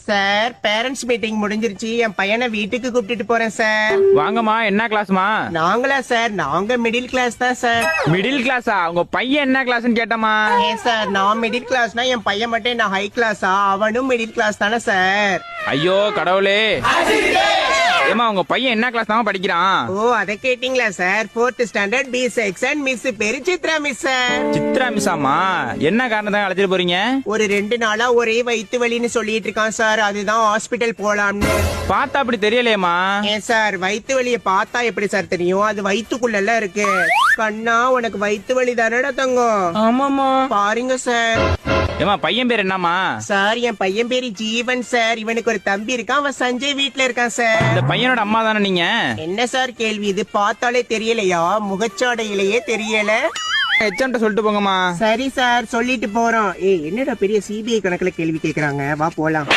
Sir parents meeting முடிஞ்சிருச்சு, என் பையனை வீட்டுக்கு கூப்பிட்டுட்டு போறேன் சார். வாங்கம்மா, என்ன கிளாஸ்மா? நாங்களா சார்? நாங்க மிடில் கிளாஸ் தான் சார். மிடில் கிளாஸா? உங்க பையன் என்ன கிளாஸ்னு கேட்டமா? ஏன் சார், நான் மிடில் கிளாஸ்னா என் பையன் மட்டும் என்ன ஹை கிளாஸா? அவனும் மிடில் கிளாஸ் தானே சார். ஐயோ கடவுளே. ஏமா உங்க பையன் என்ன கிளாஸ் தான் படிக்கிறான்? ஓ, அத கேட்டீங்களா sir? 4th standard B section. Miss பேரு சித்ரா மிஸ் சார். சித்ரா மிஸ்ஸாமா? என்ன காரணத்தான் அழைச்சிட்டு போறீங்க? ஒரு 2 நாளா ஒரே வயித்து வலின்னு சொல்லிட்டு இருக்கான் சார். அதுதான் ஹாஸ்பிட்டல் போலாம்னு. பார்த்தா அப்படி தெரியலையேமா. ஏன் சார், வயித்து வலிய பார்த்தா எப்படி சார் தெரியும்? அது வயித்துக்குள்ள இருக்கு. கண்ணா, உனக்கு வயித்து வலி தானடா தங்கம்? ஆமாமா. பாருங்க சார். ஏமா பையன் பேர் என்னமா? சார், என் பையன் பேரு ஜீவன் சார். இவனுக்கு ஒரு தம்பி இருக்கான், அவன் சஞ்சய் வீட்ல இருக்கான் சார். இந்த பையனோட அம்மா தானே நீங்க? என்ன சார் கேள்வி இது? பார்த்தாலே தெரியலையா? முகச்சாடையிலேயே தெரியல. எச்எம்ட்ட சொல்லிட்டு போங்கம்மா. சரி சார், சொல்லிட்டு போறோம். ஏய், என்னடா பெரிய சிபிஐ கணக்குல கேள்வி கேக்குறாங்க, வா போலாம்.